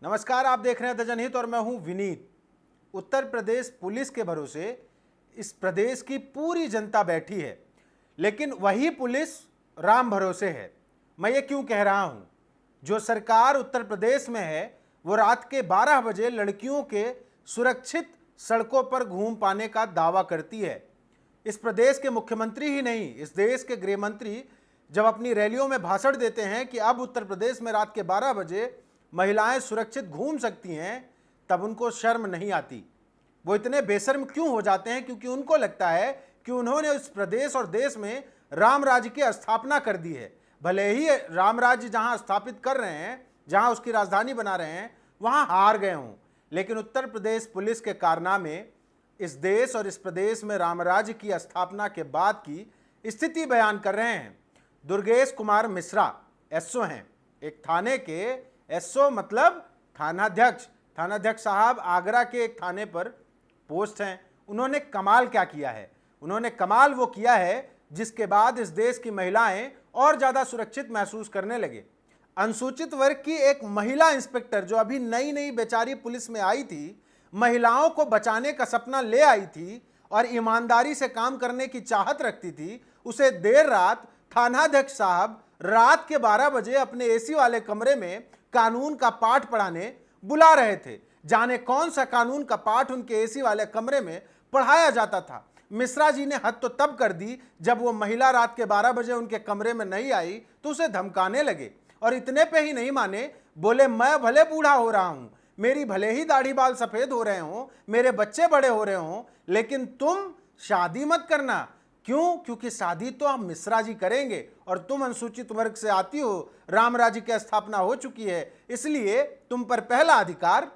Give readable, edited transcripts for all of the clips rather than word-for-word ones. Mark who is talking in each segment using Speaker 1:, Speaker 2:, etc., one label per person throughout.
Speaker 1: नमस्कार, आप देख रहे हैं द जनहित और मैं हूं विनीत। उत्तर प्रदेश पुलिस के भरोसे इस प्रदेश की पूरी जनता बैठी है, लेकिन वही पुलिस राम भरोसे है। मैं ये क्यों कह रहा हूं? जो सरकार उत्तर प्रदेश में है वो रात के 12 बजे लड़कियों के सुरक्षित सड़कों पर घूम पाने का दावा करती है। इस प्रदेश के मुख्यमंत्री ही नहीं, इस देश के गृह मंत्री जब अपनी रैलियों में भाषण देते हैं कि अब उत्तर प्रदेश में रात के 12 बजे महिलाएं सुरक्षित घूम सकती हैं, तब उनको शर्म नहीं आती। वो इतने बेशर्म क्यों हो जाते हैं? क्योंकि उनको लगता है कि उन्होंने इस प्रदेश और देश में राम राज्य की स्थापना कर दी है। भले ही राम राज्य जहां स्थापित कर रहे हैं, जहां उसकी राजधानी बना रहे हैं, वहां हार गए हों, लेकिन उत्तर प्रदेश पुलिस के कारनामे इस देश और इस प्रदेश में राम राज्य की स्थापना के बाद की स्थिति बयान कर रहे हैं। दुर्गेश कुमार मिश्रा एसओ हैं, एक थाने के एसओ मतलब थानाध्यक्ष। थानाध्यक्ष साहब आगरा के एक थाने पर पोस्ट हैं। उन्होंने कमाल क्या किया है? उन्होंने कमाल वो किया है जिसके बाद इस देश की महिलाएं और ज़्यादा सुरक्षित महसूस करने लगे। अनुसूचित वर्ग की एक महिला इंस्पेक्टर जो अभी नई नई बेचारी पुलिस में आई थी, महिलाओं को बचाने का सपना ले आई थी और ईमानदारी से काम करने की चाहत रखती थी, उसे देर रात थानाध्यक्ष साहब रात के 12 बजे अपने एसी वाले कमरे में कानून का पाठ पढ़ाने बुला रहे थे। जाने कौन सा कानून का पाठ उनके एसी वाले कमरे में पढ़ाया जाता था। मिश्रा जी ने हद तो तब कर दी जब वो महिला रात के 12 बजे उनके कमरे में नहीं आई तो उसे धमकाने लगे, और इतने पे ही नहीं माने, बोले मैं भले बूढ़ा हो रहा हूं, मेरी भले ही दाढ़ी बाल सफेद हो रहे हों, मेरे बच्चे बड़े हो रहे हों, लेकिन तुम शादी मत करना। क्यों? क्योंकि शादी तो हम मिश्रा जी करेंगे और तुम अनुसूचित वर्ग से आती हो, राम राज्य की स्थापना हो चुकी है, इसलिए तुम पर पहला अधिकार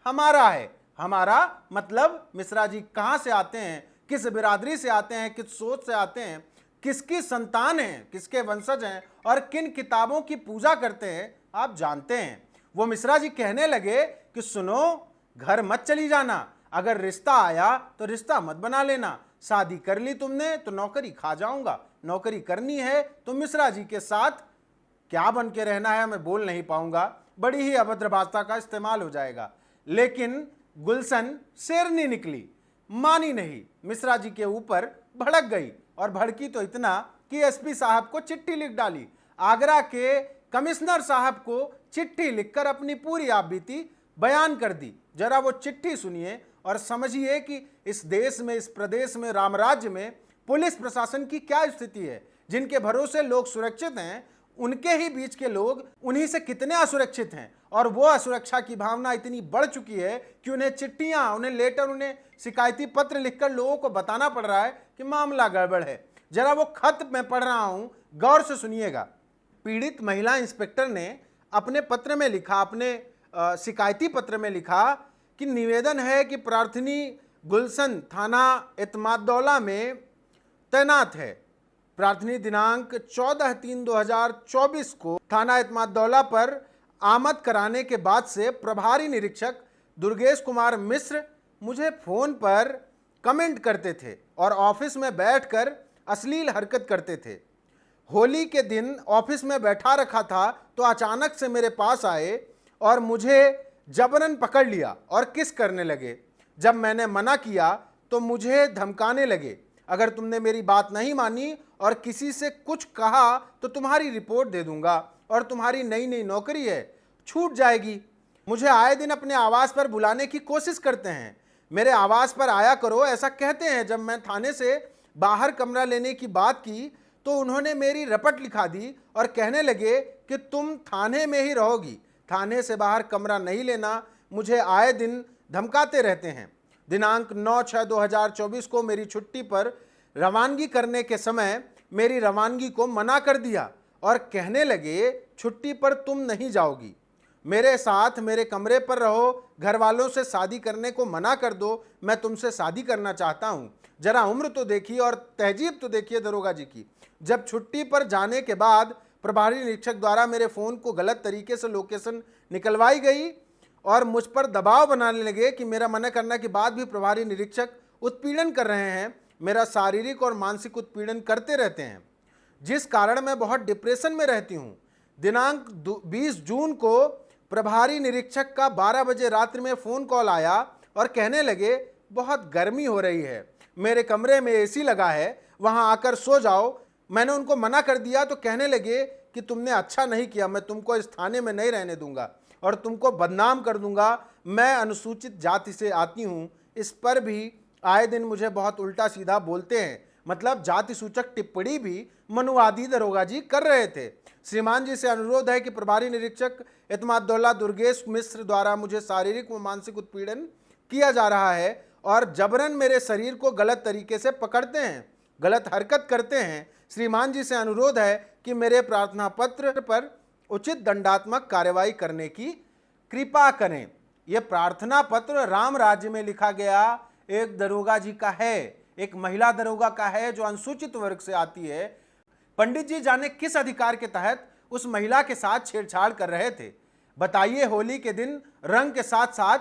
Speaker 1: हमारा है। हमारा मतलब मिश्रा जी कहां से आते हैं, किस बिरादरी से आते हैं, किस सोच से आते हैं, किसकी संतान हैं, किसके वंशज हैं और किन किताबों की पूजा करते हैं, आप जानते हैं। वो मिश्रा जी कहने लगे कि सुनो, घर मत चली जाना, अगर रिश्ता आया तो रिश्ता मत बना लेना, शादी कर ली तुमने तो नौकरी खा जाऊंगा, नौकरी करनी है तो मिश्रा जी के साथ क्या बन के रहना है मैं बोल नहीं पाऊंगा, बड़ी ही अभद्र भाषा का इस्तेमाल हो जाएगा। लेकिन गुलशन शेरनी निकली, मानी नहीं, मिश्रा जी के ऊपर भड़क गई, और भड़की तो इतना कि एसपी साहब को चिट्ठी लिख डाली, आगरा के कमिश्नर साहब को चिट्ठी लिखकर अपनी पूरी आपबीती बयान कर दी। जरा वो चिट्ठी सुनिए और समझिए कि इस देश में, इस प्रदेश में, राम राज्य में पुलिस प्रशासन की क्या स्थिति है। जिनके भरोसे लोग सुरक्षित हैं, उनके ही बीच के लोग उन्हीं से कितने असुरक्षित हैं, और वो असुरक्षा की भावना इतनी बढ़ चुकी है कि उन्हें चिट्ठियां, उन्हें लेटर, उन्हें शिकायती पत्र लिखकर लोगों को बताना पड़ रहा है कि मामला गड़बड़ है। जरा वो खत मैं पढ़ रहा हूं, गौर से सुनिएगा। पीड़ित महिला इंस्पेक्टर ने अपने पत्र में लिखा, अपने शिकायती पत्र में लिखा कि निवेदन है कि प्रार्थनी गुलशन थाना एतमादौला में तैनात है। प्रार्थनी दिनांक 14/3/2024 को थाना एतमादौला पर आमद कराने के बाद से प्रभारी निरीक्षक दुर्गेश कुमार मिश्र मुझे फ़ोन पर कमेंट करते थे और ऑफिस में बैठकर अश्लील हरकत करते थे। होली के दिन ऑफिस में बैठा रखा था तो अचानक से मेरे पास आए और मुझे जबरन पकड़ लिया और किस करने लगे। जब मैंने मना किया तो मुझे धमकाने लगे, अगर तुमने मेरी बात नहीं मानी और किसी से कुछ कहा तो तुम्हारी रिपोर्ट दे दूंगा और तुम्हारी नई नई नौकरी है छूट जाएगी। मुझे आए दिन अपने आवास पर बुलाने की कोशिश करते हैं, मेरे आवास पर आया करो ऐसा कहते हैं। जब मैं थाने से बाहर कमरा लेने की बात की तो उन्होंने मेरी रपट लिखा दी और कहने लगे कि तुम थाने में ही रहोगी, थाने से बाहर कमरा नहीं लेना। मुझे आए दिन धमकाते रहते हैं। दिनांक 9/6/2024 को मेरी छुट्टी पर रवानगी करने के समय मेरी रवानगी को मना कर दिया और कहने लगे छुट्टी पर तुम नहीं जाओगी, मेरे साथ मेरे कमरे पर रहो, घर वालों से शादी करने को मना कर दो, मैं तुमसे शादी करना चाहता हूँ। जरा उम्र तो देखिए और तहजीब तो देखिए दरोगा जी की। जब छुट्टी पर जाने के बाद प्रभारी निरीक्षक द्वारा मेरे फ़ोन को गलत तरीके से लोकेशन निकलवाई गई और मुझ पर दबाव बनाने लगे कि मेरा मना करने के बाद भी प्रभारी निरीक्षक उत्पीड़न कर रहे हैं, मेरा शारीरिक और मानसिक उत्पीड़न करते रहते हैं, जिस कारण मैं बहुत डिप्रेशन में रहती हूँ। दिनांक 20 जून को प्रभारी निरीक्षक का 12 बजे रात्रि में फोन कॉल आया और कहने लगे बहुत गर्मी हो रही है, मेरे कमरे में एसी लगा है, वहां आकर सो जाओ। मैंने उनको मना कर दिया तो कहने लगे कि तुमने अच्छा नहीं किया, मैं तुमको इस थाने में नहीं रहने दूंगा और तुमको बदनाम कर दूंगा। मैं अनुसूचित जाति से आती हूं, इस पर भी आए दिन मुझे बहुत उल्टा सीधा बोलते हैं। मतलब जाति सूचक टिप्पणी भी मनुवादी दरोगा जी कर रहे थे। श्रीमान जी से अनुरोध है कि प्रभारी निरीक्षक एतमादुल्लाह दुर्गेश मिश्र द्वारा मुझे शारीरिक व मानसिक उत्पीड़न किया जा रहा है और जबरन मेरे शरीर को गलत तरीके से पकड़ते हैं, गलत हरकत करते हैं। श्रीमान जी से अनुरोध है कि मेरे प्रार्थना पत्र पर उचित दंडात्मक कार्रवाई करने की कृपा करें। यह प्रार्थना पत्र राम राज्य में लिखा गया एक दरोगा जी का है, एक महिला दरोगा का है जो अनुसूचित वर्ग से आती है। पंडित जी जाने किस अधिकार के तहत उस महिला के साथ छेड़छाड़ कर रहे थे। बताइए, होली के दिन रंग के साथ साथ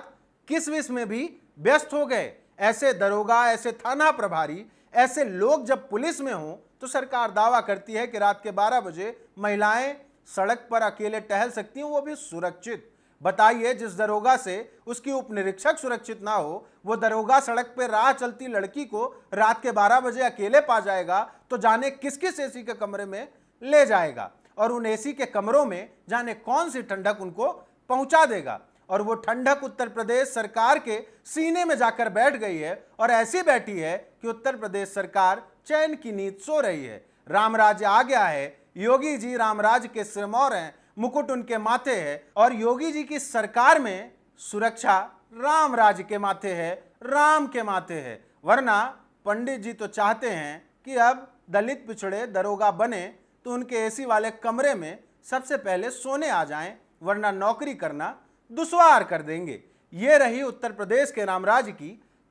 Speaker 1: किस विष में भी व्यस्त हो गए। ऐसे दरोगा, ऐसे थाना प्रभारी, ऐसे लोग जब पुलिस में हों तो सरकार दावा करती है कि रात के 12 बजे महिलाएं सड़क पर अकेले टहल सकती हैं, वो भी सुरक्षित। बताइए, जिस दरोगा से उसकी उपनिरीक्षक सुरक्षित ना हो, वो दरोगा सड़क पर राह चलती लड़की को रात के 12 बजे अकेले पा जाएगा तो जाने किस किस एसी के कमरे में ले जाएगा और उन एसी के कमरों में जाने कौन सी ठंडक उनको पहुंचा देगा। और वो ठंडक उत्तर प्रदेश सरकार के सीने में जाकर बैठ गई है और ऐसी बैठी है कि उत्तर प्रदेश सरकार चैन की नींद सो रही है। रामराज्य आ गया है। योगी जी रामराज्य के सिरमौर हैं, मुकुट उनके माथे है और योगी जी की सरकार में सुरक्षा रामराज्य के माथे है, राम के माथे है। वरना पंडित जी तो चाहते हैं कि अब दलित पिछड़े दरोगा बने तो उनके एसी वाले कमरे में सबसे पहले सोने आ जाएं, वरना नौकरी करना दुश्वार कर देंगे। ये रही उत्तर प्रदेश के रामराज्य की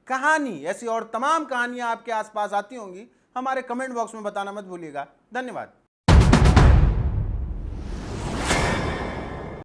Speaker 1: कहानी। ऐसी और तमाम कहानियां आपके आसपास आती होंगी, हमारे कमेंट बॉक्स में बताना मत भूलिएगा। धन्यवाद।